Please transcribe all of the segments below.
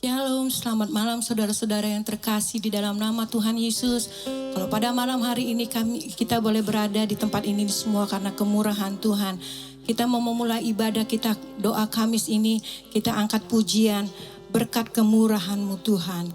Shalom, selamat malam saudara-saudara yang terkasih di dalam nama Tuhan Yesus. Kalau pada malam hari ini kita boleh berada di tempat ini semua karena kemurahan Tuhan. Kita mau memulai ibadah kita, doa Kamis ini, kita angkat pujian berkat kemurahan-Mu Tuhan.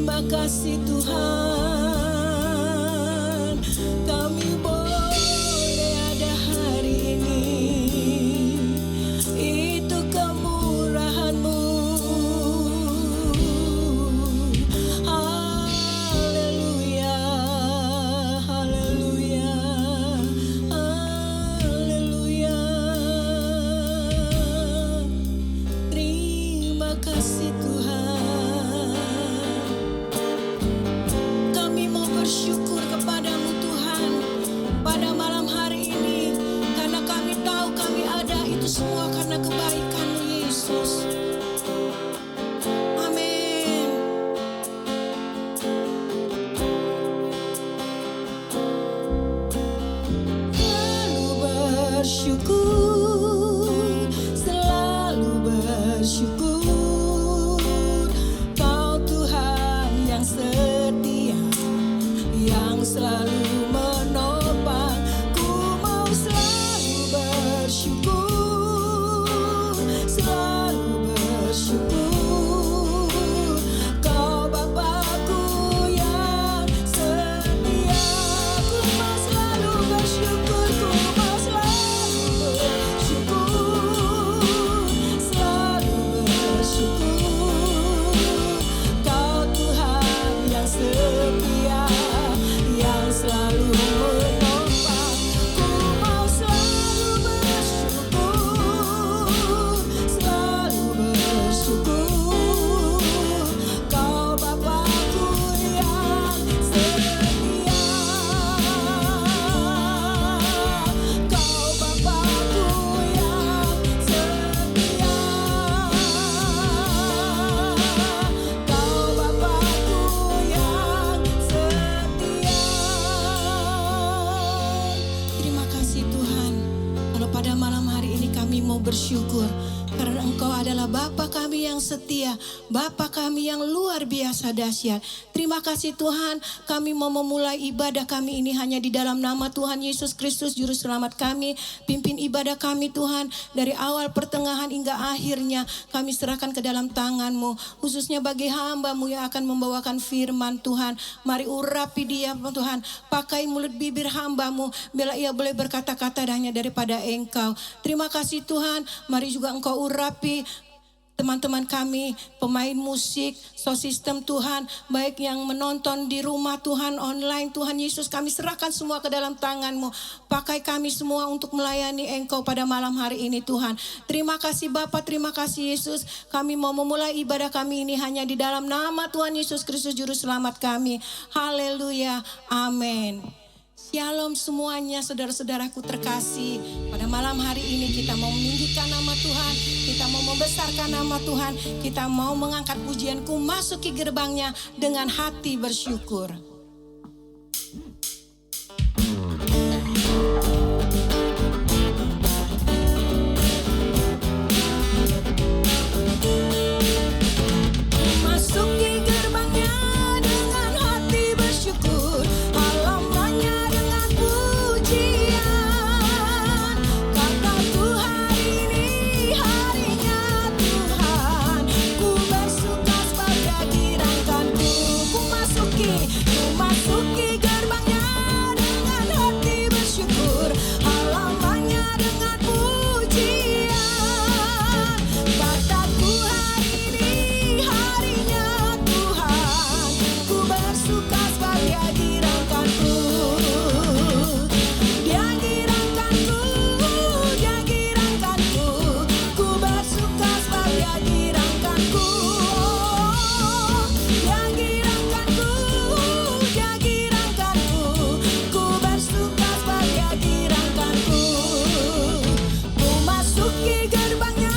Terima kasih Tuhan. bersyukur. Karena Engkau adalah Bapa kami yang setia, Bapa kami yang luar biasa dahsyat. Terima kasih Tuhan, kami mau memulai ibadah kami ini hanya di dalam nama Tuhan Yesus Kristus Juru Selamat kami. Pimpin ibadah kami Tuhan, dari awal pertengahan hingga akhirnya kami serahkan ke dalam tangan-Mu. Khususnya bagi hamba-Mu yang akan membawakan firman Tuhan. Mari urapi dia Tuhan, pakai mulut bibir hamba-Mu, bila ia boleh berkata-kata hanya daripada Engkau. Terima kasih Tuhan, mari juga Engkau urapi teman-teman kami, pemain musik, sound system Tuhan, baik yang menonton di rumah Tuhan, online Tuhan Yesus, kami serahkan semua ke dalam tangan-Mu. Pakai kami semua untuk melayani Engkau pada malam hari ini Tuhan. Terima kasih Bapa, terima kasih Yesus. Kami mau memulai ibadah kami ini hanya di dalam nama Tuhan Yesus Kristus Juru Selamat kami. Haleluya, amin. Shalom semuanya saudara-saudaraku terkasih. Pada malam hari ini kita mau meninggikan nama Tuhan, kita mau membesarkan nama Tuhan, kita mau mengangkat pujianku masuki gerbangnya dengan hati bersyukur. Masuki gerbangnya dengan hati bersyukur. Masuki gerbangnya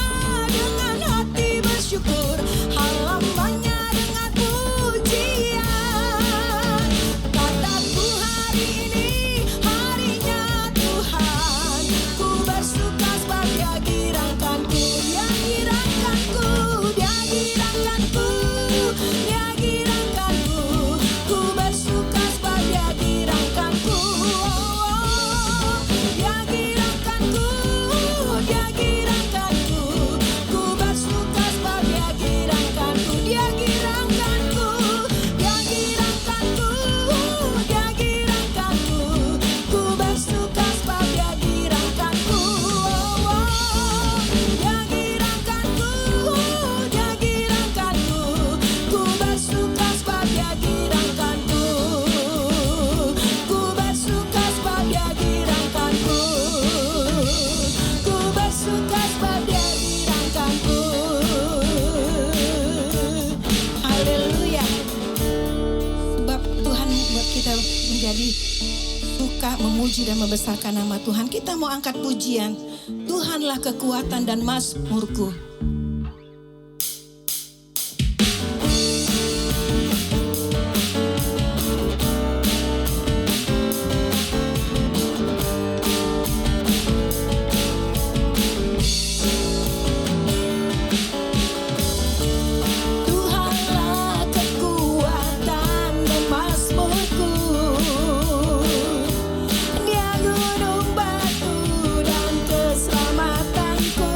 dengan hati bersyukur, halamannya dengan pujian. Kataku hari ini harinya Tuhan, ku bersuka sebab Dia girangkanku. Dia girangkanku, Dia girangkanku, ku bersuka sebab Dia girangkanku. Memuji dan membesarkan nama Tuhan, kita mau angkat pujian. Tuhanlah kekuatan dan mazmurku. Gunung batu dan keselamatanku.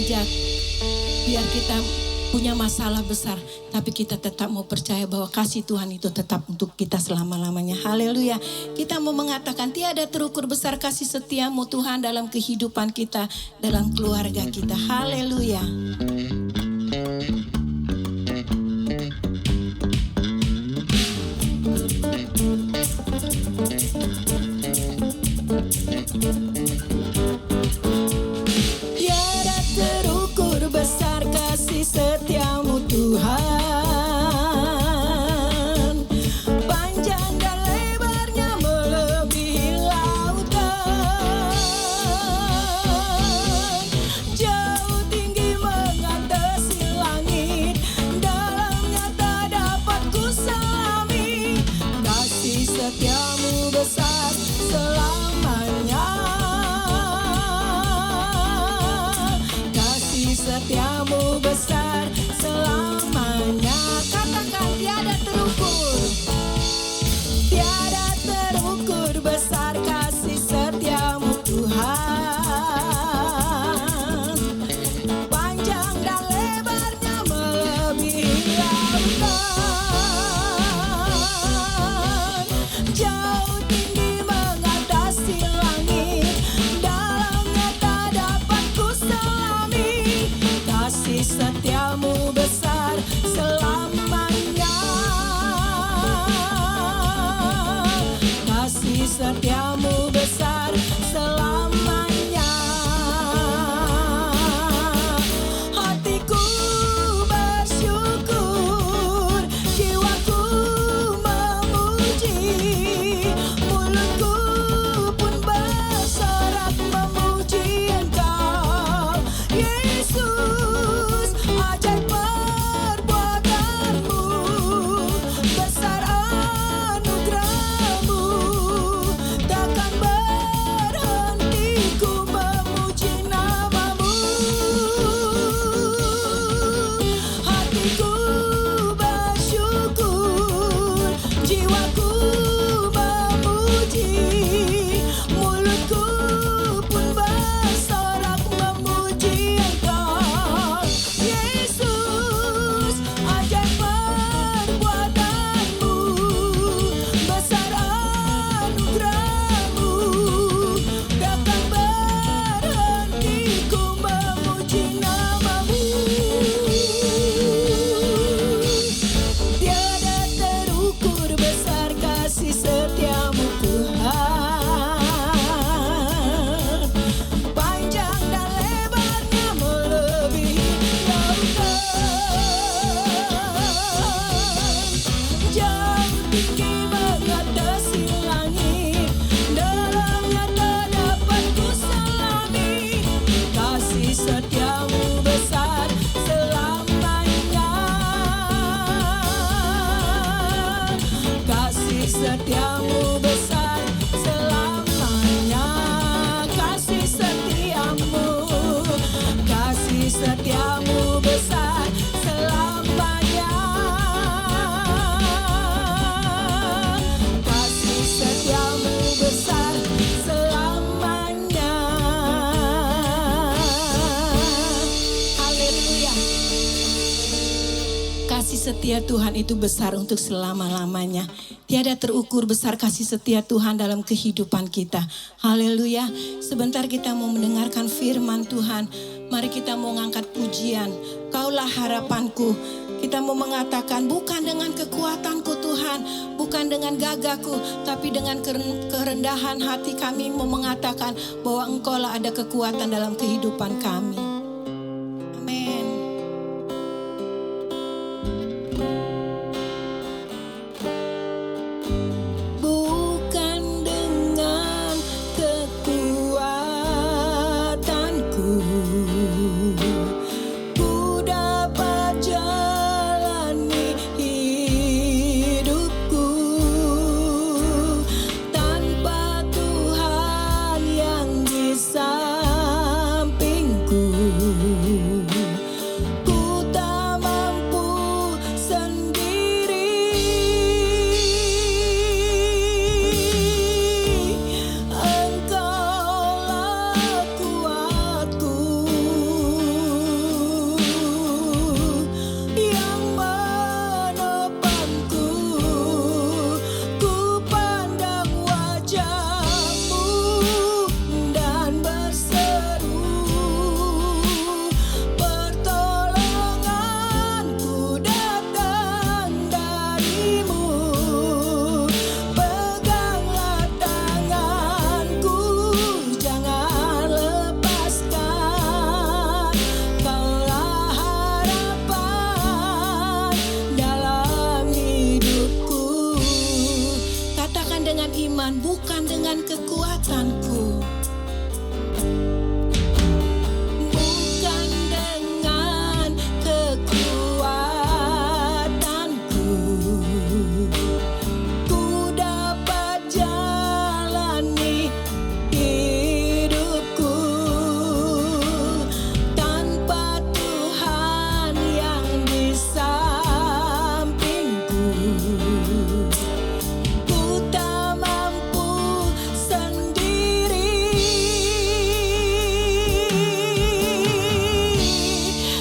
menanjak, biar kita punya masalah besar, tapi kita tetap mau percaya bahwa kasih Tuhan itu tetap untuk kita selama-lamanya. Haleluya. Kita mau mengatakan tiada terukur besar kasih setiamu Tuhan dalam kehidupan kita, dalam keluarga kita. Haleluya. Tiada terukur besar kasih setiamu Tuhan, panjang dan lebarnya melebihi lautan, jauh tinggi mengatasi langit, dalamnya tak dapat kuselami. Kasih setiamu besar selamanya, kasih setiamu besar selamanya. Katakan tiada terukur, tiada terukur besar kasih setiamu Tuhan, panjang dan lebarnya melebihi lautan, jauh tinggi mengatasi langit, dalamnya tak dapat kuselami. Kasih setiamu besar selamanya, kasih setiamu besar selamanya. Hatiku bersyukur, jiwaku memuji, mulutku pun bersorak memuji Engkau, Yesus. Ajaib perbuatanmu, besar anugerahmu, takkan berhenti ku memuji namamu. Hatiku bersyukur, jiwaku memuji, mulutku pun bersorak memuji Engkau, Yesus. Ajaib perbuatanmu, besar anugerahmu, takkan berhenti ku memuji namamu. Tiada terukur besar kasih setiamu Tuhan, panjang dan lebarnya melebihi lautan, jauh tinggi mengatasi langit, dalamnya tak dapat kuselami. Kasih setiamu besar selamanya, kasih setiamu besar selamanya. Kasih setiamu, kasih setiamu besar selamanya, kasih setiamu besar selamanya. Haleluya. Kasih setia Tuhan itu besar untuk selama-lamanya. Tiada terukur besar kasih setia Tuhan dalam kehidupan kita. Haleluya. Sebentar kita mau mendengarkan firman Tuhan. Mari kita mau ngangkat pujian. Kaulah harapanku. Kita mau mengatakan bukan dengan kekuatanku Tuhan, bukan dengan gagahku, tapi dengan kerendahan hati kami mau mengatakan bahwa Engkaulah ada kekuatan dalam kehidupan kami. Amin. Bukan dengan kekuatanku ku dapat jalani hidupku, tanpa Tuhan yang di sampingku. berfirman, bukan dengan kekuatanku, bukan dengan kekuatanku, ku dapat jalani hidupku tanpa Tuhan yang di sampingku. Ku tak mampu sendiri,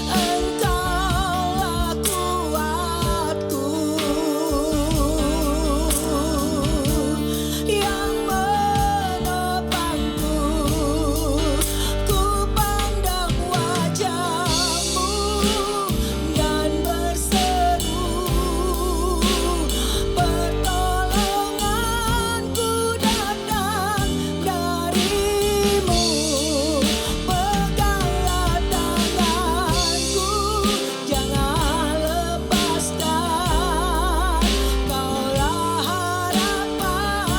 Engkaulah kuatku yang menopangku. Ku pandang wajah-Mu dan berseru, pertolonganku datang dari-Mu. Peganglah tanganku, jangan lepaskan, Kaulah harapan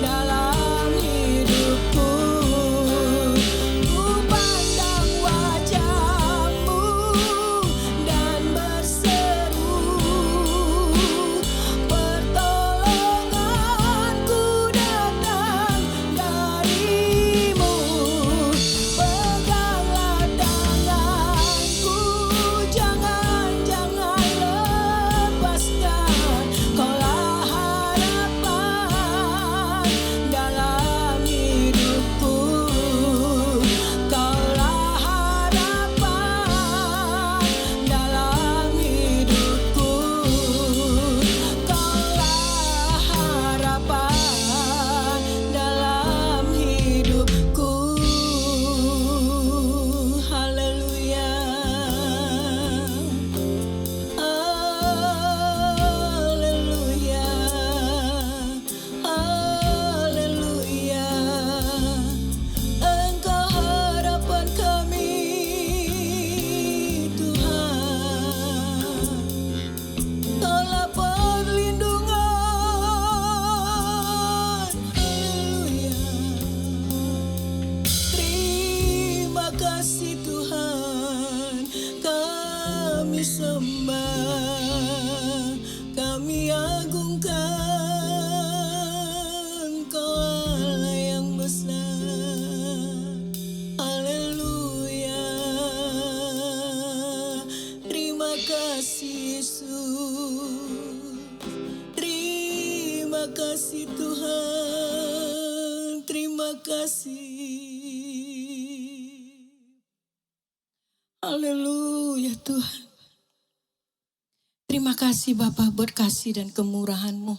dalam hidupku. Ku pandang wajah-Mu dan berseru, pertolonganku datang dari-Mu. Peganglah tanganku, jangan lepaskan, Kaulah harapan dalam hidupku. Kaulah harapan dalam hidupku. Kaulah harapan dalam hidupku. Haleluya. Haleluya. Haleluya. Engkau harapan kami, Tuhan. Kaulah perlindungan. Haleluya. Terima kasih Tuhan, kami sembah, kami agungkan, Kau Allah yang besar. Haleluya. Terima kasih Yesus, terima kasih Tuhan, terima kasih. Haleluya Tuhan. Terima kasih Bapa buat kasih dan kemurahan-Mu.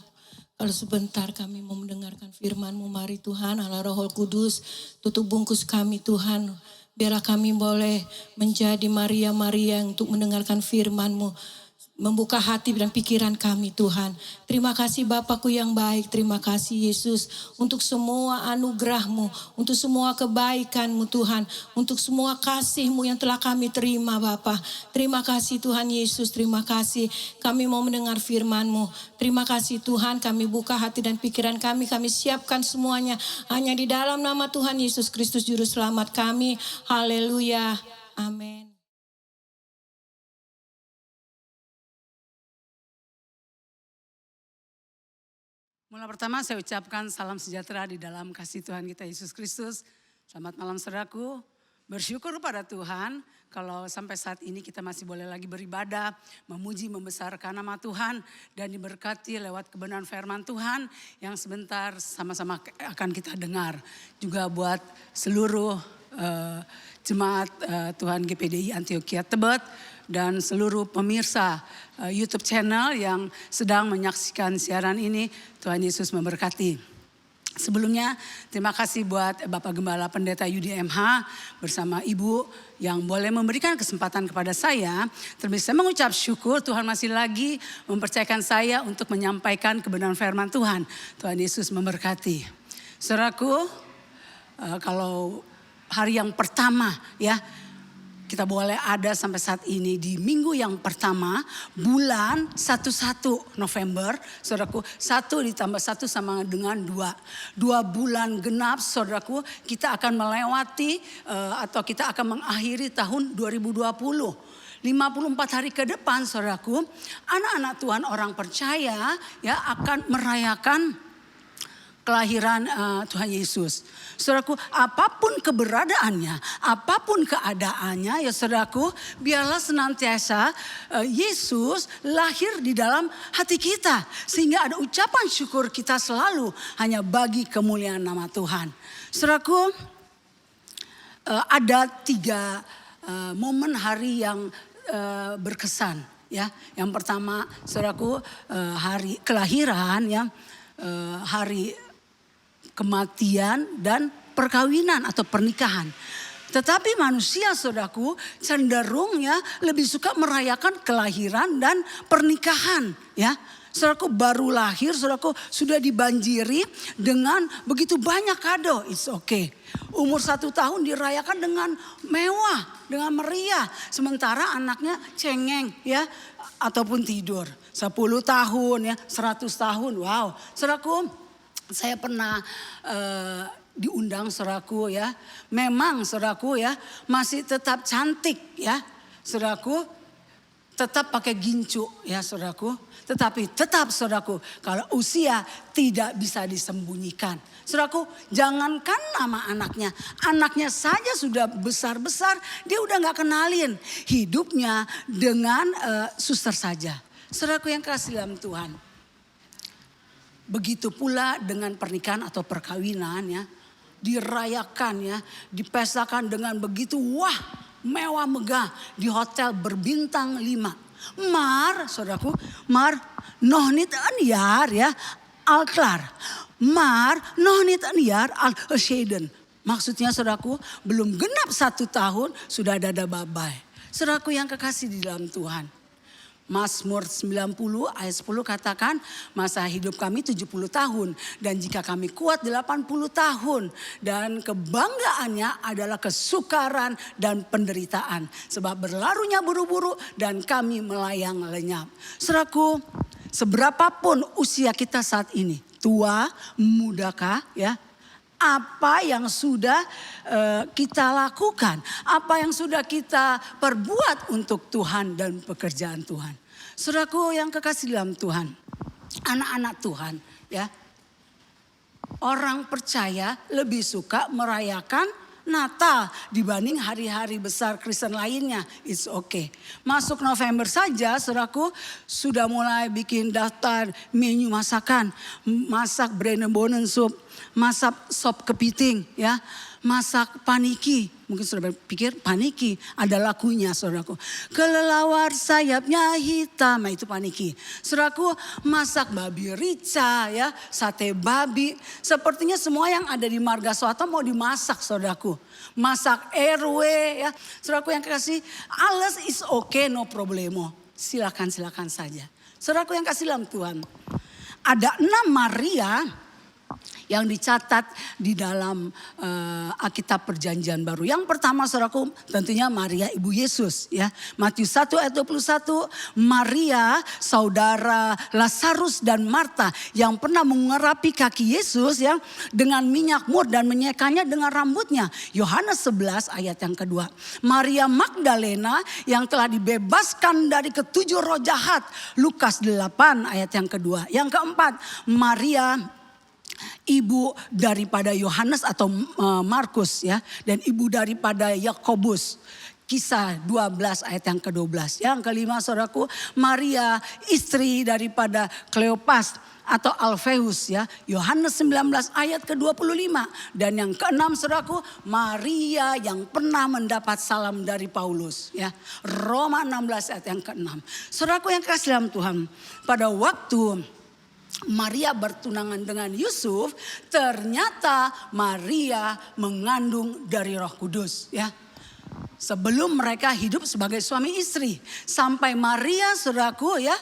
Kalau sebentar kami mau mendengarkan firman-Mu, mari Tuhan Allah Roh Kudus tutup bungkus kami Tuhan. Biarlah kami boleh menjadi Maria-Maria untuk mendengarkan firman-Mu. Membuka hati dan pikiran kami Tuhan. Terima kasih Bapakku yang baik. Terima kasih Yesus untuk semua anugerah-Mu, untuk semua kebaikan-Mu Tuhan, untuk semua kasih-Mu yang telah kami terima Bapa. Terima kasih Tuhan Yesus, terima kasih. Kami mau mendengar firman-Mu. Terima kasih Tuhan, kami buka hati dan pikiran kami siapkan semuanya hanya di dalam nama Tuhan Yesus Kristus Juru Selamat kami. Haleluya. Amin. Mula pertama saya ucapkan salam sejahtera di dalam kasih Tuhan kita Yesus Kristus. Selamat malam saudaraku. Bersyukur pada Tuhan kalau sampai saat ini kita masih boleh lagi beribadah, memuji, membesarkan nama Tuhan dan diberkati lewat kebenaran firman Tuhan yang sebentar sama-sama akan kita dengar. Juga buat seluruh jemaat Tuhan GPDI Antioquia Tebet dan seluruh pemirsa YouTube channel yang sedang menyaksikan siaran ini, Tuhan Yesus memberkati. Sebelumnya terima kasih buat Bapak Gembala Pendeta Yudi MH bersama Ibu yang boleh memberikan kesempatan kepada saya. Terlebih saya mengucap syukur Tuhan masih lagi mempercayakan saya untuk menyampaikan kebenaran firman Tuhan. Tuhan Yesus memberkati. Saudaraku, kalau hari yang pertama ya, kita boleh ada sampai saat ini di minggu yang pertama bulan 11 November. Saudaraku, 1 ditambah 1 sama dengan 2. 2 bulan genap saudaraku, kita akan melewati atau kita akan mengakhiri tahun 2020. 54 hari ke depan saudaraku, anak-anak Tuhan orang percaya ya akan merayakan kelahiran Tuhan Yesus. Saudaraku, apapun keberadaannya, apapun keadaannya ya saudaraku, biarlah senantiasa Yesus lahir di dalam hati kita. Sehingga ada ucapan syukur kita selalu hanya bagi kemuliaan nama Tuhan. Saudaraku, ada 3 momen hari yang berkesan ya. Yang pertama saudaraku, hari kelahiran ya, hari kematian dan perkawinan atau pernikahan. Tetapi manusia saudaraku cenderung ya lebih suka merayakan kelahiran dan pernikahan ya. Saudaraku baru lahir, saudaraku sudah dibanjiri dengan begitu banyak kado. It's okay. Umur 1 tahun dirayakan dengan mewah, dengan meriah. Sementara anaknya cengeng ya ataupun tidur. 10 tahun ya, 100 tahun. Wow, saudaraku, saya pernah diundang saudaraku ya. Memang saudaraku ya masih tetap cantik ya. Saudaraku tetap pakai gincu ya saudaraku. Tetapi tetap saudaraku, kalau usia tidak bisa disembunyikan. Saudaraku, jangankan nama anaknya. Anaknya saja sudah besar-besar, dia udah gak kenalin hidupnya dengan suster saja. Saudaraku yang kasih dalam Tuhan. Begitu pula dengan pernikahan atau perkawinan ya. Dirayakan ya, dipestakan dengan begitu wah, mewah megah di hotel berbintang 5. Maar, saudaraku, maar nog niet een jaar ya, al klaar. Maar nog niet een jaar al gescheiden. Maksudnya saudaraku, belum genap 1 tahun sudah ada babai. Saudaraku yang kekasih di dalam Tuhan. Mazmur 90 ayat 10 katakan, masa hidup kami 70 tahun dan jika kami kuat 80 tahun. Dan kebanggaannya adalah kesukaran dan penderitaan. Sebab berlarunya buru-buru dan kami melayang lenyap. Saudaraku, seberapapun usia kita saat ini, tua, mudakah ya, apa yang sudah kita lakukan, apa yang sudah kita perbuat untuk Tuhan dan pekerjaan Tuhan. Saudaraku yang kekasih dalam Tuhan, anak-anak Tuhan ya, orang percaya lebih suka merayakan Natal dibanding hari-hari besar Kristen lainnya. It's okay. Masuk November saja saudaraku sudah mulai bikin daftar menu masakan. Masak Brennenbonen soup, masak sop kepiting ya. Masak paniki. Mungkin sudah berpikir paniki ada lagunya saudaraku. Kelelawar sayapnya hitam, nah itu paniki. Saudaraku masak babi rica ya, sate babi. Sepertinya semua yang ada di Marga Suata mau dimasak saudaraku. Masak RW ya. Saudaraku yang kasih, alles is okay, no problemo. Silakan saja. Saudaraku yang kasih dalam Tuhan. Ada 6 Maria yang dicatat di dalam Alkitab Perjanjian Baru. Yang pertama saudaraku tentunya Maria Ibu Yesus ya. Matius 1 ayat 21, Maria saudara Lazarus dan Marta yang pernah mengurapi kaki Yesus ya dengan minyak mur dan menyekanya dengan rambutnya. Yohanes 11 ayat yang kedua. Maria Magdalena yang telah dibebaskan dari ke-7 roh jahat. Lukas 8 ayat yang kedua. Yang keempat, Maria ibu daripada Yohanes atau Markus ya, dan ibu daripada Yakobus. Kisah 12 ayat yang ke-12. Yang kelima saudaraku, Maria istri daripada Kleopas atau Alfeus ya. Yohanes 19 ayat ke-25. Dan yang keenam saudaraku, Maria yang pernah mendapat salam dari Paulus ya. Roma 16 ayat yang ke-6. Saudaraku yang kasih dalam Tuhan, pada waktu Maria bertunangan dengan Yusuf, ternyata Maria mengandung dari Roh Kudus ya. sebelum mereka hidup sebagai suami istri. Sampai Maria saudaraku ya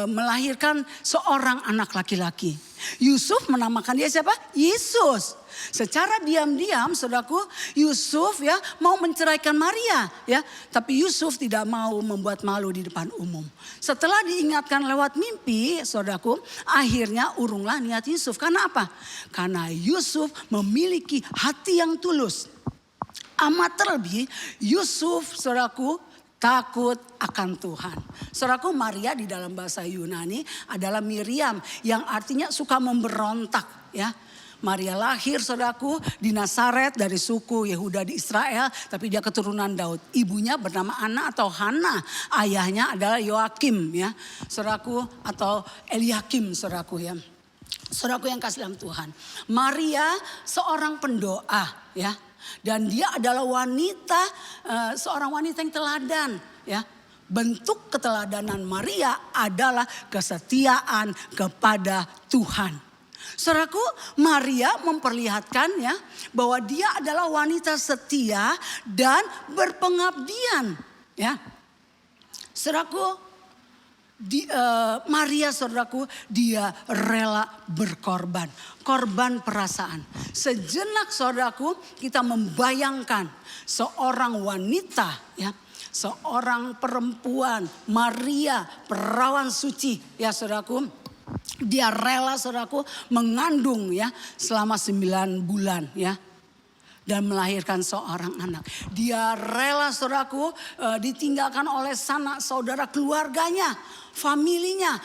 melahirkan seorang anak laki-laki. Yusuf menamakan dia siapa? Yesus. Secara diam-diam saudaraku Yusuf ya mau menceraikan Maria ya. Tapi Yusuf tidak mau membuat malu di depan umum. Setelah diingatkan lewat mimpi saudaraku, akhirnya urunglah niat Yusuf. Karena apa? Karena Yusuf memiliki hati yang tulus. Amat terlebih Yusuf saudaraku takut akan Tuhan. Saudaraku, Maria di dalam bahasa Yunani adalah Miriam yang artinya suka memberontak ya. Maria lahir saudaraku di Nazaret dari suku Yehuda di Israel, tapi dia keturunan Daud. Ibunya bernama Ana atau Hana, ayahnya adalah Yoakim ya. Saudaraku atau Eliakim saudaraku ya. Saudaraku yang kasih dalam Tuhan. Maria seorang pendoa ya. Dan dia adalah wanita, seorang wanita yang teladan ya. Bentuk keteladanan Maria adalah kesetiaan kepada Tuhan. Saudaraku, Maria memperlihatkan ya bahwa dia adalah wanita setia dan berpengabdian ya. Saudaraku, Maria saudaraku dia rela berkorban. Korban perasaan. Sejenak saudaraku kita membayangkan seorang wanita ya. Seorang perempuan Maria perawan suci ya saudaraku. Dia rela saudaraku mengandung ya selama 9 bulan ya. Dan melahirkan seorang anak. Dia rela saudaraku ditinggalkan oleh sanak saudara keluarganya. Familinya.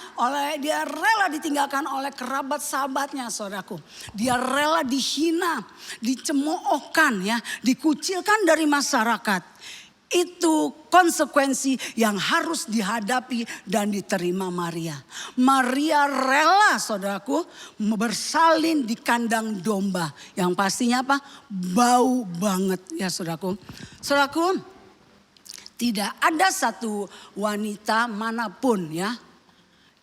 Dia rela ditinggalkan oleh kerabat sahabatnya saudaraku. Dia rela dihina. Dicemoohkan ya. Dikucilkan dari masyarakat. Itu konsekuensi yang harus dihadapi dan diterima Maria. Maria rela saudaraku bersalin di kandang domba. Yang pastinya apa? Bau banget ya saudaraku. Saudaraku, tidak ada satu wanita manapun ya.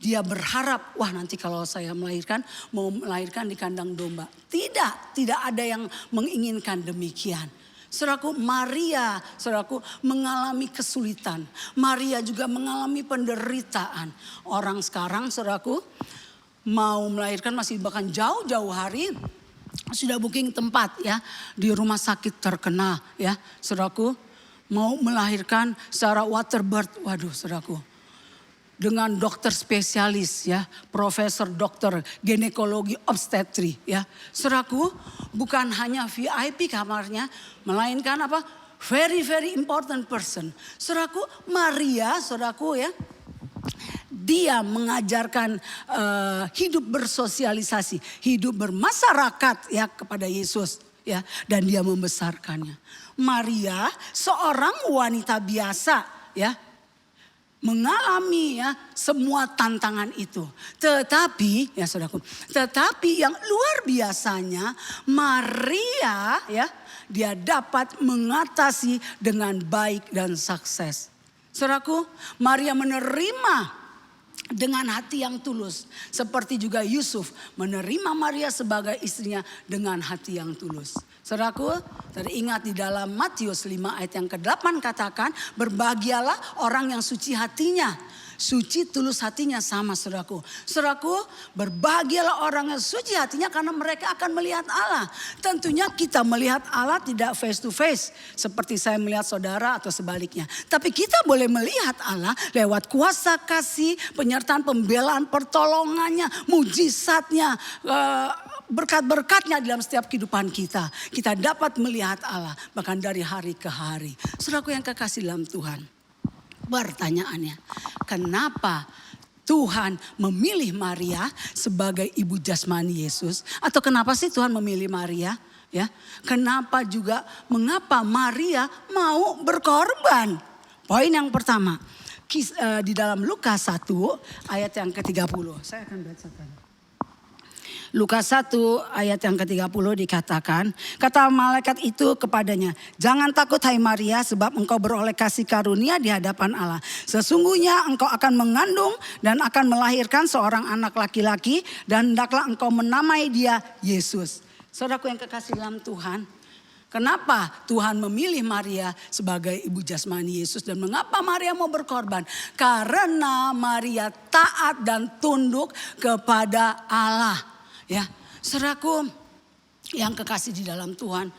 Dia berharap, wah nanti kalau saya melahirkan, mau melahirkan di kandang domba. Tidak ada yang menginginkan demikian. Saudaraku, Maria, saudaraku mengalami kesulitan. Maria juga mengalami penderitaan. Orang sekarang, saudaraku, mau melahirkan masih bahkan jauh-jauh hari sudah booking tempat ya di rumah sakit terkenal ya, saudaraku. Mau melahirkan secara waterbirth, waduh, saudaraku. Dengan dokter spesialis ya, profesor dokter ginekologi obstetri ya. Saudaraku, bukan hanya VIP kamarnya, melainkan apa? Very very important person. Saudaraku, Maria, saudaraku ya. Dia mengajarkan hidup bersosialisasi, hidup bermasyarakat ya kepada Yesus ya, dan dia membesarkannya. Maria seorang wanita biasa ya. Mengalami ya semua tantangan itu. Tetapi ya saudaraku, tetapi yang luar biasanya Maria ya, dia dapat mengatasi dengan baik dan sukses. Saudaraku, Maria menerima dengan hati yang tulus. Seperti juga Yusuf menerima Maria sebagai istrinya dengan hati yang tulus. Saudaraku, tadi ingat di dalam Matius 5 ayat yang ke-8 katakan, berbahagialah orang yang suci hatinya. Suci tulus hatinya sama saudaraku. Saudaraku, berbahagialah orang yang suci hatinya karena mereka akan melihat Allah. Tentunya kita melihat Allah tidak face to face seperti saya melihat saudara atau sebaliknya. Tapi kita boleh melihat Allah lewat kuasa kasih, penyertaan pembelaan, pertolongannya, mujizatnya, berkat-berkatnya dalam setiap kehidupan kita. Kita dapat melihat Allah bahkan dari hari ke hari. Saudaraku yang kekasih dalam Tuhan. Pertanyaannya, kenapa Tuhan memilih Maria sebagai ibu jasmani Yesus? Atau kenapa sih Tuhan memilih Maria? Ya, kenapa juga, mengapa Maria mau berkorban? Poin yang pertama, di dalam Lukas 1 ayat yang ke-30. Saya akan bacakan. Lukas 1 ayat yang ke-30 dikatakan, kata malaikat itu kepadanya, jangan takut hai Maria sebab engkau beroleh kasih karunia di hadapan Allah. Sesungguhnya engkau akan mengandung dan akan melahirkan seorang anak laki-laki dan hendaklah engkau menamai dia Yesus. Saudaraku yang kekasih dalam Tuhan, Kenapa Tuhan memilih Maria sebagai ibu jasmani Yesus dan mengapa Maria mau berkorban? Karena Maria taat dan tunduk kepada Allah. Ya, saudaraku yang kekasih di dalam Tuhan,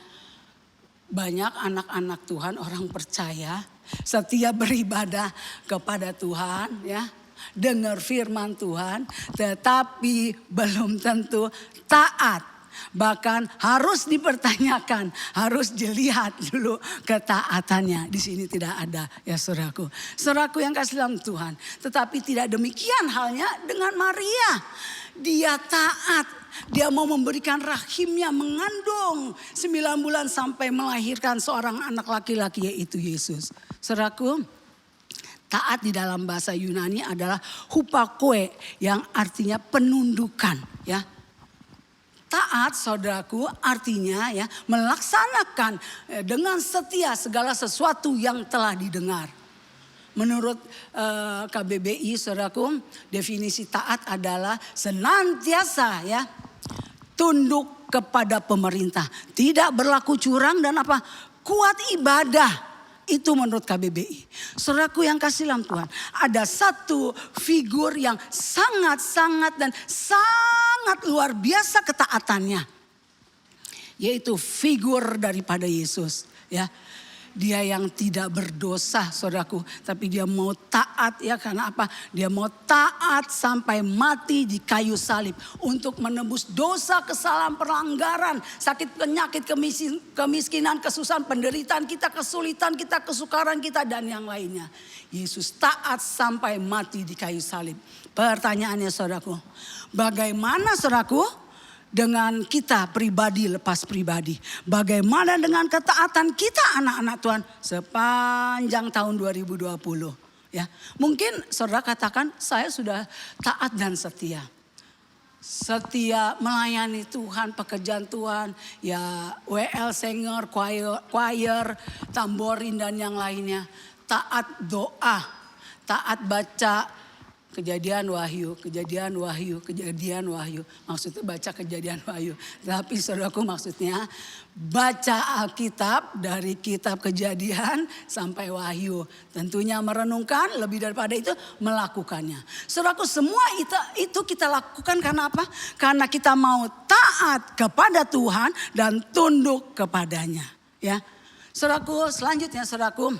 banyak anak-anak Tuhan, orang percaya, setia beribadah kepada Tuhan, ya, dengar firman Tuhan, tetapi belum tentu taat. Bahkan harus dipertanyakan, harus dilihat dulu ketaatannya. Di sini tidak ada, ya saudaraku. Saudaraku yang kasih dalam Tuhan. Tetapi tidak demikian halnya dengan Maria. Dia taat, dia mau memberikan rahimnya, mengandung 9 bulan sampai melahirkan seorang anak laki-laki, yaitu Yesus. Saudaraku, taat di dalam bahasa Yunani adalah hupakoe, yang artinya penundukan, ya. Taat, saudaraku, artinya ya melaksanakan dengan setia segala sesuatu yang telah didengar. Menurut KBBI, saudaraku, definisi taat adalah senantiasa ya tunduk kepada pemerintah, tidak berlaku curang dan apa? Kuat ibadah. Itu menurut KBBI. Saudaraku yang kasih dalam Tuhan, ada satu figur yang sangat-sangat dan sangat luar biasa ketaatannya. Yaitu figur daripada Yesus, ya. Dia yang tidak berdosa, saudaraku, tapi dia mau taat, ya, karena apa? Dia mau taat sampai mati di kayu salib untuk menebus dosa, kesalahan, pelanggaran, sakit, penyakit, kemiskinan, kesusahan, penderitaan kita, kesulitan kita, kesukaran kita, dan yang lainnya. Yesus taat sampai mati di kayu salib. Pertanyaannya, saudaraku, bagaimana, saudaraku, dengan kita pribadi lepas pribadi? Bagaimana dengan ketaatan kita anak-anak Tuhan sepanjang tahun 2020? Ya, mungkin saudara katakan, saya sudah taat dan setia. Setia melayani Tuhan, pekerjaan Tuhan, ya WL, singer, choir, tamborin dan yang lainnya. Taat doa, taat baca Kejadian Wahyu, Kejadian Wahyu, Kejadian Wahyu. Maksudnya baca Kejadian Wahyu. Tapi saudaraku, maksudnya baca Alkitab dari kitab Kejadian sampai Wahyu. Tentunya merenungkan, lebih daripada itu melakukannya. Saudaraku, semua itu kita lakukan karena apa? Karena kita mau taat kepada Tuhan dan tunduk kepadanya. Ya, saudaraku, selanjutnya saudaraku,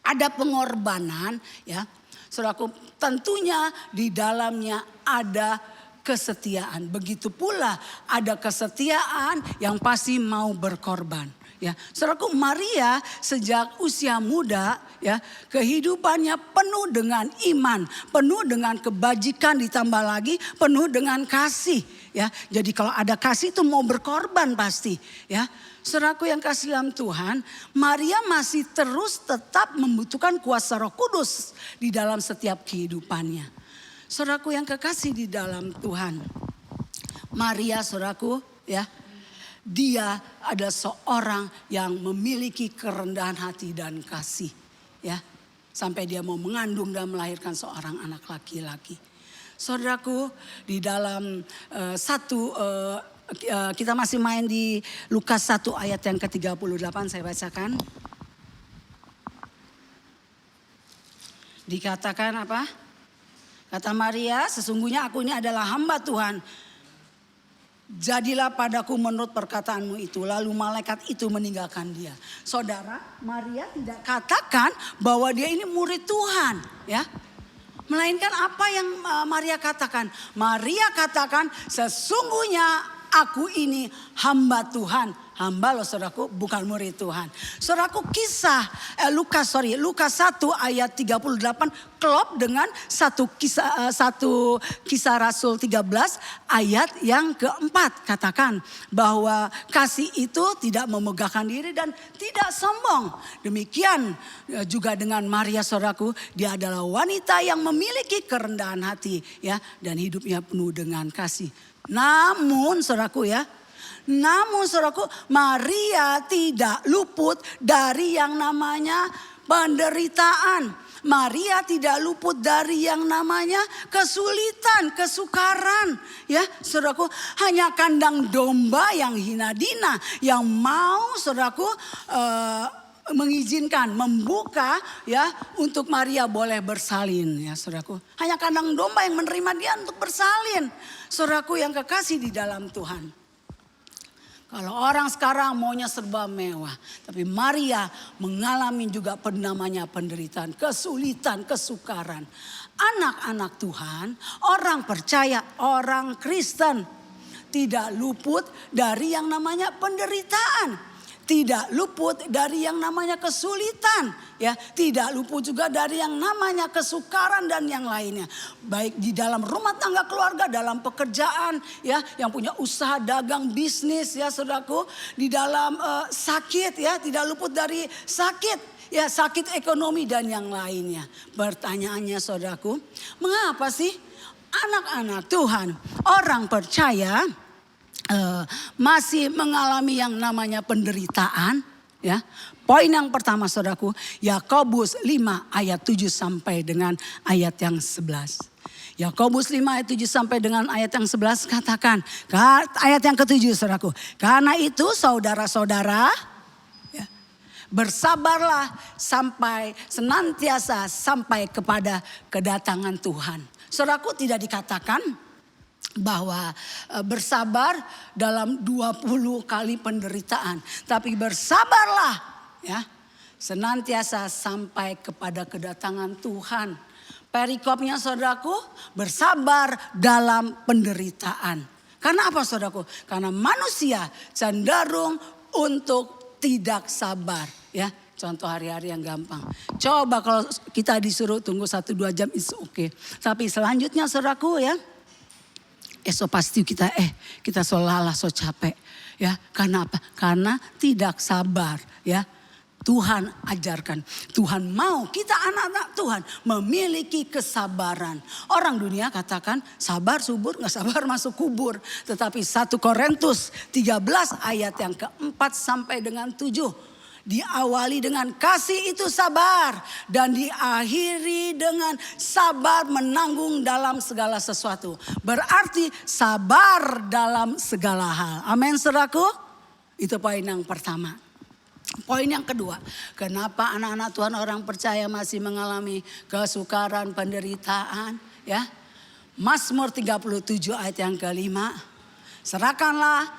ada pengorbanan, ya. Saudaraku, tentunya di dalamnya ada kesetiaan. Begitu pula ada kesetiaan yang pasti mau berkorban. Ya, saudaraku, Maria sejak usia muda, ya, kehidupannya penuh dengan iman, penuh dengan kebajikan, ditambah lagi penuh dengan kasih. Ya, jadi kalau ada kasih itu mau berkorban pasti. Ya. Saudaraku yang kasih dalam Tuhan, Maria masih terus tetap membutuhkan kuasa Roh Kudus di dalam setiap kehidupannya. Saudaraku yang kekasih di dalam Tuhan, Maria, saudaraku, ya, dia adalah seorang yang memiliki kerendahan hati dan kasih, ya, sampai dia mau mengandung dan melahirkan seorang anak laki-laki. Saudaraku, di dalam kita masih main di Lukas 1 ayat yang ke-38, saya bacakan. Dikatakan apa? Kata Maria, sesungguhnya aku ini adalah hamba Tuhan. Jadilah padaku menurut perkataanmu itu. Lalu malaikat itu meninggalkan dia. Saudara, Maria tidak katakan bahwa dia ini murid Tuhan, ya. Melainkan apa yang Maria katakan? Maria katakan, sesungguhnya aku ini hamba Tuhan. Hamba loh saudaraku, bukan murid Tuhan. Saudaraku, Lukas 1 ayat 38 klop dengan satu kisah Rasul 13 ayat yang keempat. Katakan bahwa kasih itu tidak memegahkan diri dan tidak sombong. Demikian juga dengan Maria, saudaraku, dia adalah wanita yang memiliki kerendahan hati, ya, dan hidupnya penuh dengan kasih. Namun saudaraku, Maria tidak luput dari yang namanya penderitaan. Maria tidak luput dari yang namanya kesulitan, kesukaran. Ya, saudaraku, hanya kandang domba yang hina dina yang mau saudaraku mengizinkan, membuka ya untuk Maria boleh bersalin ya saudaraku. Hanya kandang domba yang menerima dia untuk bersalin. Saudaraku yang kekasih di dalam Tuhan. Kalau orang sekarang maunya serba mewah. Tapi Maria mengalami juga namanya penderitaan, kesulitan, kesukaran. Anak-anak Tuhan, orang percaya, orang Kristen tidak luput dari yang namanya penderitaan. Tidak luput dari yang namanya kesulitan, ya. Tidak luput juga dari yang namanya kesukaran dan yang lainnya. Baik di dalam rumah tangga keluarga, dalam pekerjaan, ya, yang punya usaha dagang bisnis, ya, saudaraku, di dalam sakit, ya, tidak luput dari sakit, ya, sakit ekonomi dan yang lainnya. Pertanyaannya, saudaraku, mengapa sih anak-anak Tuhan, orang percaya masih mengalami yang namanya penderitaan, ya. Poin yang pertama saudaraku, Yakobus 5 ayat 7 sampai dengan ayat yang 11. Yakobus 5 ayat 7 sampai dengan ayat yang 11 katakan, ayat yang ke-7 saudaraku. Karena itu saudara-saudara, ya, bersabarlah sampai senantiasa sampai kepada kedatangan Tuhan. Saudaraku, tidak dikatakan bahwa bersabar dalam 20 kali penderitaan. Tapi bersabarlah, ya, senantiasa sampai kepada kedatangan Tuhan. Perikopnya saudaraku, bersabar dalam penderitaan. Karena apa saudaraku? Karena manusia cenderung untuk tidak sabar, ya. Contoh hari-hari yang gampang. Coba kalau kita disuruh tunggu 1-2 jam itu oke. Tapi selanjutnya saudaraku, ya, esok pasti kita so lelah, so capek, ya. Karena apa? Karena tidak sabar, ya. Tuhan ajarkan, Tuhan mau kita anak-anak Tuhan memiliki kesabaran. Orang dunia katakan sabar subur, nggak sabar masuk kubur. Tetapi 1 Korintus 13 ayat yang ke-4 sampai dengan 7. Diawali dengan kasih itu sabar dan diakhiri dengan sabar menanggung dalam segala sesuatu. Berarti sabar dalam segala hal. Amin saudaraku. Itu poin yang pertama. Poin yang kedua, kenapa anak-anak Tuhan orang percaya masih mengalami kesukaran, penderitaan, ya? Mazmur 37 ayat yang ke-5. Serahkanlah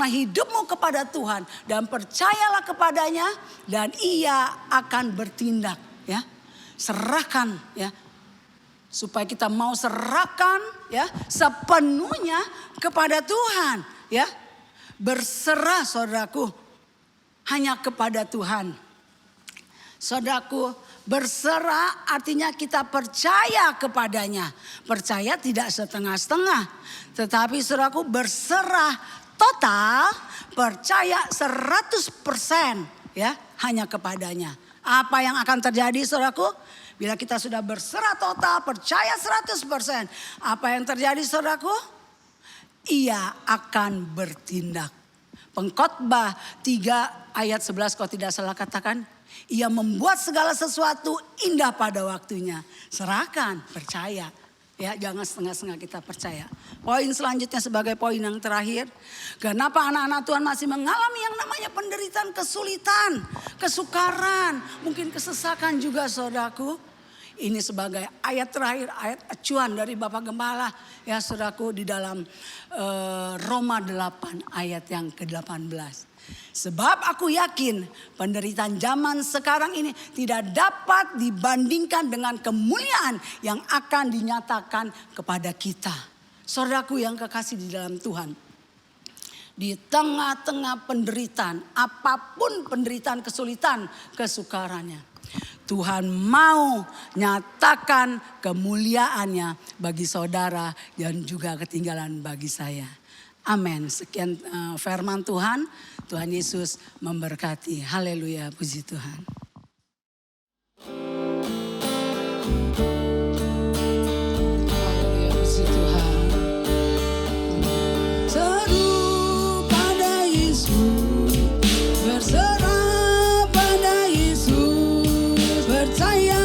hidupmu kepada Tuhan dan percayalah kepadanya dan ia akan bertindak, ya. Serahkan, ya. Supaya kita mau serahkan, ya, sepenuhnya kepada Tuhan, ya. Berserah saudaraku hanya kepada Tuhan. Saudaraku, berserah artinya kita percaya kepadanya. Percaya tidak setengah-setengah. Tetapi saudaraku berserah total, percaya 100%, ya, hanya kepadanya. Apa yang akan terjadi saudaraku? Bila kita sudah berserah total, percaya 100%. Apa yang terjadi saudaraku? Ia akan bertindak. Pengkhotbah 3 ayat 11 kalau tidak salah katakan. Ia membuat segala sesuatu indah pada waktunya. Serahkan, percaya. Ya, jangan setengah-setengah kita percaya. Poin selanjutnya sebagai poin yang terakhir. Kenapa anak-anak Tuhan masih mengalami yang namanya penderitaan, kesulitan, kesukaran. Mungkin kesesakan juga saudaraku. Ini sebagai ayat terakhir, ayat acuan dari Bapak Gembala. Ya saudaraku di dalam Roma 8 ayat yang ke-18. Sebab aku yakin penderitaan zaman sekarang ini tidak dapat dibandingkan dengan kemuliaan yang akan dinyatakan kepada kita. Saudaraku yang kekasih di dalam Tuhan. Di tengah-tengah penderitaan, apapun penderitaan, kesulitan, kesukarannya. Tuhan mau nyatakan kemuliaannya bagi saudara dan juga ketinggalan bagi saya. Amin. Sekian firman Tuhan. Tuhan Yesus memberkati. Haleluya, puji Tuhan. Haleluya, puji Tuhan. Seru pada Yesus, berserah pada Yesus, percaya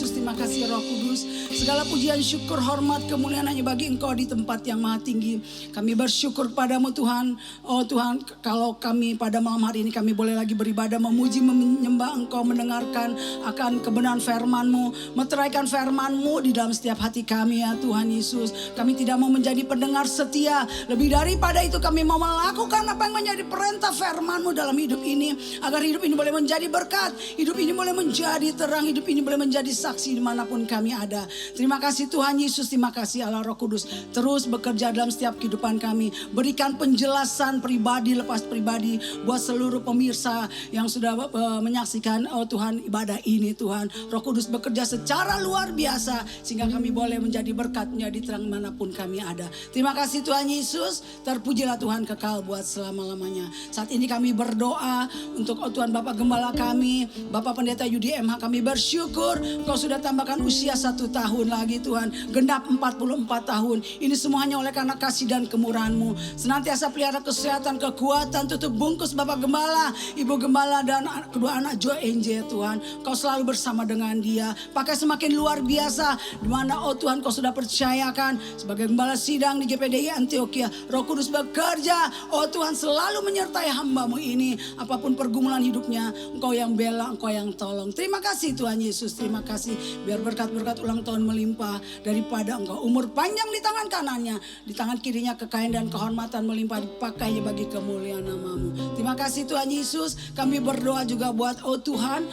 Yesus, terima kasih Roh Kudus. Segala pujian, syukur, hormat, kemuliaan hanya bagi Engkau di tempat yang maha tinggi. Kami bersyukur padamu Tuhan. Oh Tuhan, kalau kami pada malam hari ini kami boleh lagi beribadah, memuji, menyembah Engkau, mendengarkan akan kebenaran firman-Mu, meteraikan firman-Mu di dalam setiap hati kami ya Tuhan Yesus. Kami tidak mau menjadi pendengar setia. Lebih daripada itu kami mau melakukan apa yang menjadi perintah firman-Mu dalam hidup ini. Agar hidup ini boleh menjadi berkat, hidup ini boleh menjadi terang, hidup ini boleh menjadi saksi dimanapun kami ada. Terima kasih Tuhan Yesus, terima kasih Allah Roh Kudus. Terus bekerja dalam setiap kehidupan kami. Berikan penjelasan pribadi lepas pribadi buat seluruh pemirsa yang sudah menyaksikan oh Tuhan ibadah ini Tuhan. Roh Kudus bekerja secara luar biasa sehingga kami boleh menjadi berkat, menjadi terang manapun kami ada. Terima kasih Tuhan Yesus, terpujilah Tuhan kekal buat selama-lamanya. Saat ini kami berdoa untuk oh Tuhan Bapak Gembala kami, Bapak Pendeta Yudi MH, kami bersyukur Kau sudah tambahkan usia 1 tahun lagi Tuhan, genap 44 tahun. Ini semuanya oleh karena kasih dan kemurahan-Mu. Senantiasa pelihara kesehatan, kekuatan, tutup bungkus Bapak Gembala, Ibu Gembala dan kedua anak Joe Angel Tuhan. Kau selalu bersama dengan dia, pakai semakin luar biasa di mana oh Tuhan Kau sudah percayakan sebagai Gembala sidang di GPDI Antioquia. Roh Kudus bekerja oh Tuhan selalu menyertai hamba-Mu ini. Apapun pergumulan hidupnya, Engkau yang bela, Engkau yang tolong. Terima kasih Tuhan Yesus, terima kasih. Biar berkat-berkat ulang tahun melimpah daripada Engkau. Umur panjang di tangan kanannya, di tangan kirinya kekayaan dan kehormatan melimpah, dipakainya bagi kemuliaan nama-Mu. Terima kasih Tuhan Yesus. Kami berdoa juga buat oh Tuhan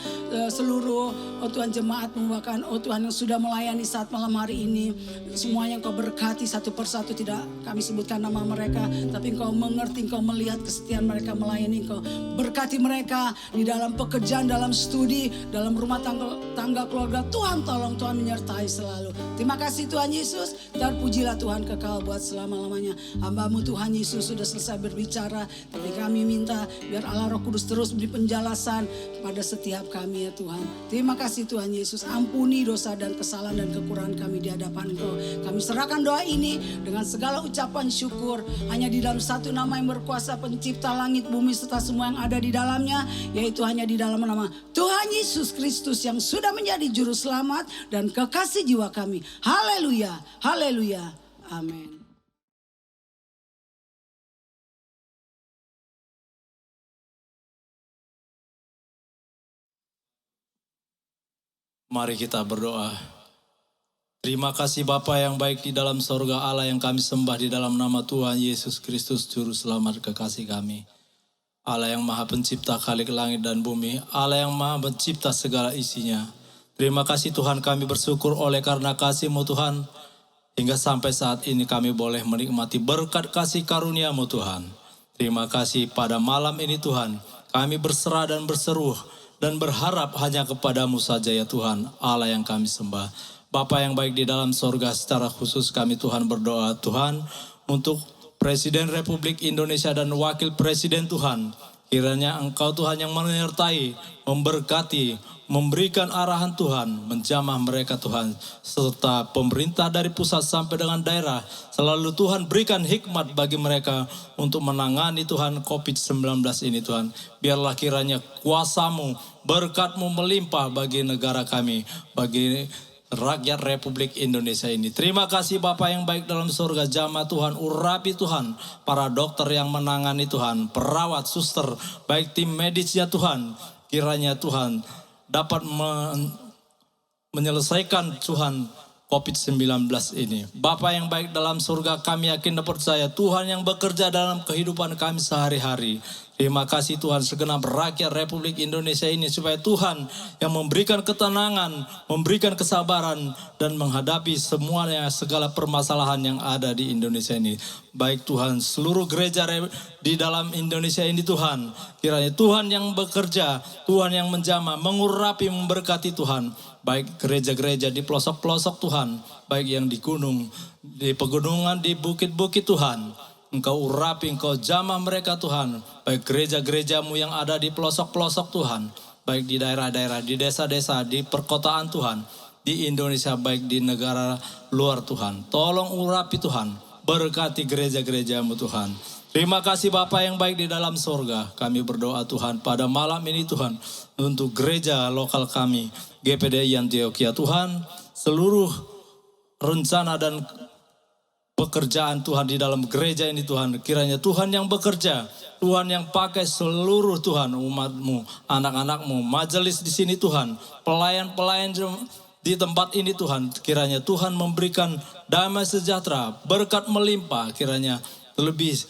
seluruh oh Tuhan jemaat-Mu, bahkan oh Tuhan yang sudah melayani saat malam hari ini. Semuanya Engkau berkati satu persatu, tidak kami sebutkan nama mereka, tapi Engkau mengerti, Engkau melihat kesetiaan mereka melayani. Engkau berkati mereka di dalam pekerjaan, dalam studi, dalam rumah tangga keluarga. Tuhan tolong, Tuhan menyertai selalu. Terima kasih Tuhan Yesus, terpujilah Tuhan kekal buat selama-lamanya. Hamba-Mu Tuhan Yesus sudah selesai berbicara, tapi kami minta biar Allah Roh Kudus terus beri penjelasan pada setiap kami ya Tuhan. Terima kasih Tuhan Yesus, ampuni dosa dan kesalahan dan kekurangan kami di hadapan Engkau. Kami serahkan doa ini dengan segala ucapan syukur hanya di dalam satu nama yang berkuasa, pencipta langit, bumi serta semua yang ada di dalamnya, yaitu hanya di dalam nama Tuhan Yesus Kristus yang sudah menjadi juru selamat dan kekasih jiwa kami. Haleluya, haleluya, amin. Mari kita berdoa. Terima kasih Bapa yang baik di dalam sorga, Allah yang kami sembah di dalam nama Tuhan Yesus Kristus Juru Selamat kekasih kami. Allah yang maha pencipta Khalik langit dan bumi, Allah yang maha pencipta segala isinya. Terima kasih Tuhan, kami bersyukur oleh karena kasih-Mu Tuhan. Hingga sampai saat ini kami boleh menikmati berkat kasih karunia-Mu Tuhan. Terima kasih pada malam ini Tuhan, kami berserah dan berseru dan berharap hanya kepada-Mu saja ya Tuhan, Allah yang kami sembah. Bapa yang baik di dalam sorga, secara khusus kami Tuhan berdoa Tuhan untuk Presiden Republik Indonesia dan Wakil Presiden Tuhan. Kiranya Engkau Tuhan yang menyertai, memberkati, memberikan arahan Tuhan, menjamah mereka Tuhan. Serta pemerintah dari pusat sampai dengan daerah, selalu Tuhan berikan hikmat bagi mereka untuk menangani Tuhan COVID-19 ini Tuhan. Biarlah kiranya kuasa-Mu, berkat-Mu melimpah bagi negara kami, bagi rakyat Republik Indonesia ini. Terima kasih Bapa yang baik dalam surga, jamah Tuhan, urapi Tuhan, para dokter yang menangani Tuhan, perawat, suster, baik tim medisnya Tuhan. Kiranya Tuhan dapat menyelesaikan Tuhan COVID-19 ini. Bapa yang baik dalam surga, kami yakin dan percaya Tuhan yang bekerja dalam kehidupan kami sehari-hari. Terima kasih Tuhan, segenap rakyat Republik Indonesia ini, supaya Tuhan yang memberikan ketenangan, memberikan kesabaran, dan menghadapi semuanya, segala permasalahan yang ada di Indonesia ini. Baik Tuhan, seluruh gereja di dalam Indonesia ini Tuhan, kiranya Tuhan yang bekerja, Tuhan yang menjamah, mengurapi, memberkati Tuhan. Baik gereja-gereja di pelosok-pelosok Tuhan, baik yang di gunung, di pegunungan, di bukit-bukit Tuhan. Engkau urapi, Engkau jamah mereka Tuhan. Baik gereja-gereja-Mu yang ada di pelosok-pelosok Tuhan. Baik di daerah-daerah, di desa-desa, di perkotaan Tuhan. Di Indonesia, baik di negara luar Tuhan. Tolong urapi Tuhan. Berkati gereja-gereja-Mu Tuhan. Terima kasih Bapa yang baik di dalam sorga. Kami berdoa Tuhan pada malam ini Tuhan. Untuk gereja lokal kami, GPDI Antioquia Tuhan. Seluruh rencana dan pekerjaan Tuhan di dalam gereja ini Tuhan. Kiranya Tuhan yang bekerja. Tuhan yang pakai seluruh Tuhan umat-Mu, anak-anak-Mu, majelis di sini Tuhan. Pelayan-pelayan di tempat ini Tuhan. Kiranya Tuhan memberikan damai sejahtera, berkat melimpah. Kiranya lebih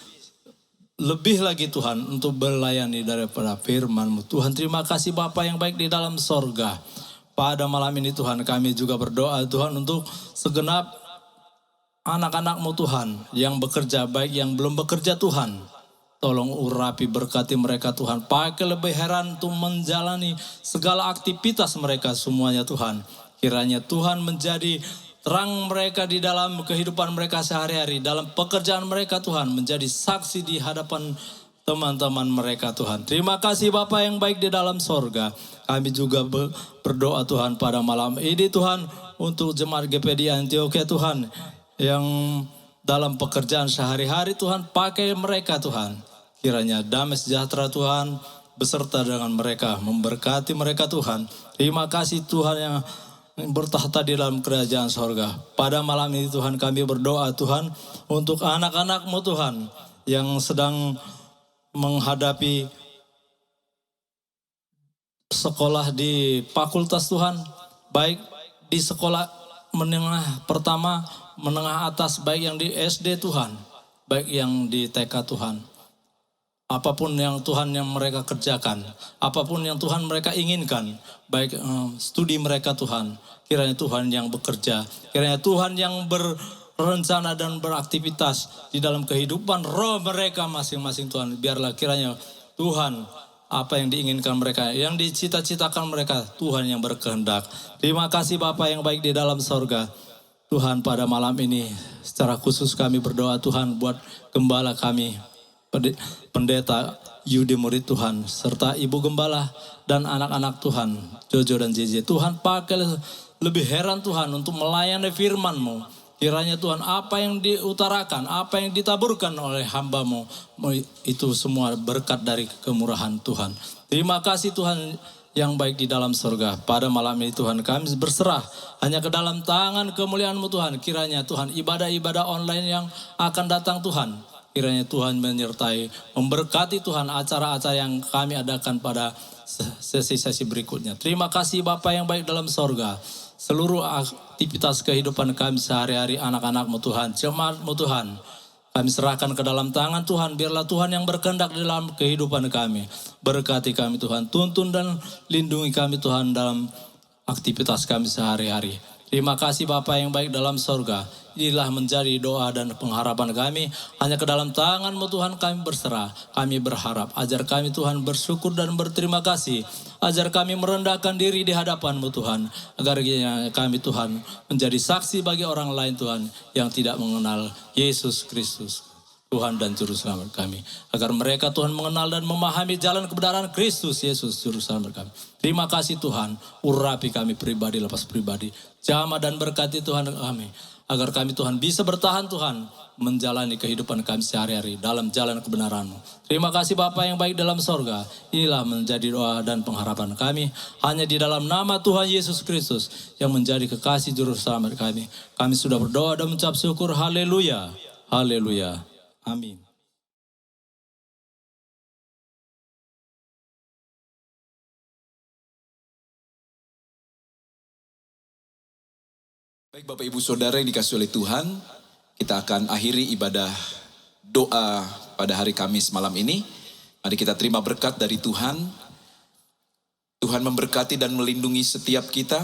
lagi Tuhan untuk melayani daripada firman-Mu. Tuhan terima kasih Bapa yang baik di dalam sorga. Pada malam ini Tuhan kami juga berdoa Tuhan untuk segenap anak-anak-Mu Tuhan. Yang bekerja baik yang belum bekerja Tuhan. Tolong urapi berkati mereka Tuhan. Pakai lebih heran untuk menjalani segala aktivitas mereka semuanya Tuhan. Kiranya Tuhan menjadi terang mereka di dalam kehidupan mereka sehari-hari. Dalam pekerjaan mereka Tuhan. Menjadi saksi di hadapan teman-teman mereka Tuhan. Terima kasih Bapa yang baik di dalam sorga. Kami juga berdoa Tuhan pada malam ini Tuhan. Untuk jemaat GPDI Antioquia Tuhan. Yang dalam pekerjaan sehari-hari Tuhan. Pakai mereka Tuhan. Kiranya damai sejahtera Tuhan. Beserta dengan mereka. Memberkati mereka Tuhan. Terima kasih Tuhan yang bertahta di dalam kerajaan sorga. Pada malam ini Tuhan kami berdoa Tuhan untuk anak-anak-Mu Tuhan yang sedang menghadapi sekolah di fakultas Tuhan. Baik di sekolah menengah pertama, menengah atas, baik yang di SD Tuhan. Baik yang di TK Tuhan. Apapun yang Tuhan yang mereka kerjakan, apapun yang Tuhan mereka inginkan, baik studi mereka Tuhan, kiranya Tuhan yang bekerja, kiranya Tuhan yang berencana dan beraktivitas di dalam kehidupan roh mereka masing-masing Tuhan. Biarlah kiranya Tuhan apa yang diinginkan mereka, yang dicita-citakan mereka, Tuhan yang berkehendak. Terima kasih Bapa yang baik di dalam sorga. Tuhan pada malam ini secara khusus kami berdoa Tuhan buat gembala kami, pendeta Yudi murid Tuhan, serta ibu gembala dan anak-anak Tuhan, Jojo dan JJ. Tuhan pakai lebih heran Tuhan untuk melayani firman-Mu. Kiranya Tuhan apa yang diutarakan, apa yang ditaburkan oleh hamba-Mu, itu semua berkat dari kemurahan Tuhan. Terima kasih Tuhan yang baik di dalam surga. Pada malam ini Tuhan kami berserah hanya ke dalam tangan kemuliaan-Mu Tuhan. Kiranya Tuhan ibadah-ibadah online yang akan datang Tuhan. Kiranya Tuhan menyertai, memberkati Tuhan acara-acara yang kami adakan pada sesi-sesi berikutnya. Terima kasih Bapa yang baik dalam sorga. Seluruh aktivitas kehidupan kami sehari-hari, anak-anak-Mu Tuhan, jemaat-Mu Tuhan, kami serahkan ke dalam tangan Tuhan. Biarlah Tuhan yang berkehendak dalam kehidupan kami. Berkati kami Tuhan, tuntun dan lindungi kami Tuhan dalam aktivitas kami sehari-hari. Terima kasih Bapa yang baik dalam sorga. Inilah menjadi doa dan pengharapan kami. Hanya ke dalam tangan-Mu Tuhan kami berserah. Kami berharap. Ajar kami Tuhan bersyukur dan berterima kasih. Ajar kami merendahkan diri di hadapan-Mu Tuhan. Agar kami Tuhan menjadi saksi bagi orang lain Tuhan. Yang tidak mengenal Yesus Kristus, Tuhan dan Juru Selamat kami. Agar mereka Tuhan mengenal dan memahami jalan kebenaran Kristus Yesus Juru Selamat kami. Terima kasih Tuhan. Urapi kami pribadi lepas pribadi. Jamah dan berkati Tuhan kami. Agar kami Tuhan bisa bertahan Tuhan. Menjalani kehidupan kami sehari-hari dalam jalan kebenaran-Mu. Terima kasih Bapa yang baik dalam sorga. Inilah menjadi doa dan pengharapan kami. Hanya di dalam nama Tuhan Yesus Kristus. Yang menjadi kekasih Juru Selamat kami. Kami sudah berdoa dan mengucap syukur. Haleluya. Haleluya. Amin. Baik Bapak Ibu Saudara yang dikasihi oleh Tuhan, kita akan akhiri ibadah doa pada hari Kamis malam ini. Mari kita terima berkat dari Tuhan. Tuhan memberkati dan melindungi setiap kita.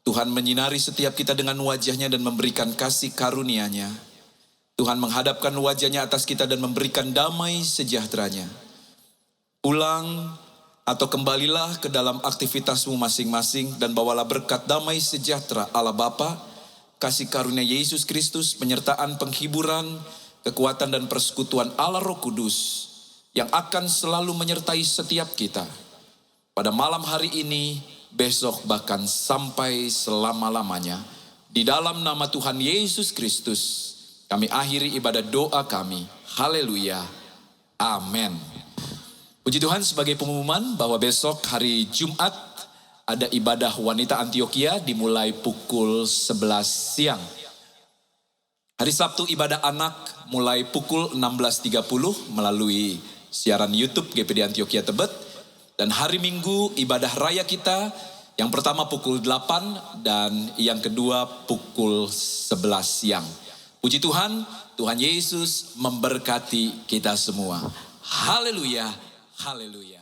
Tuhan menyinari setiap kita dengan wajahnya dan memberikan kasih karunia-Nya. Tuhan menghadapkan wajahnya atas kita dan memberikan damai sejahteranya. Pulang atau kembalilah ke dalam aktivitasmu masing-masing dan bawalah berkat damai sejahtera Allah Bapa, kasih karunia Yesus Kristus, penyertaan penghiburan, kekuatan dan persekutuan Allah Roh Kudus yang akan selalu menyertai setiap kita. Pada malam hari ini, besok bahkan sampai selama-lamanya. Di dalam nama Tuhan Yesus Kristus, kami akhiri ibadah doa kami. Haleluya. Amin. Puji Tuhan, sebagai pengumuman bahwa besok hari Jumat ada ibadah wanita Antioquia dimulai pukul 11 siang. Hari Sabtu ibadah anak mulai pukul 16.30 melalui siaran YouTube GPD Antioquia Tebet. Dan hari Minggu ibadah raya kita yang pertama pukul 8 dan yang kedua pukul 11 siang. Puji Tuhan, Tuhan Yesus memberkati kita semua. Haleluya, haleluya.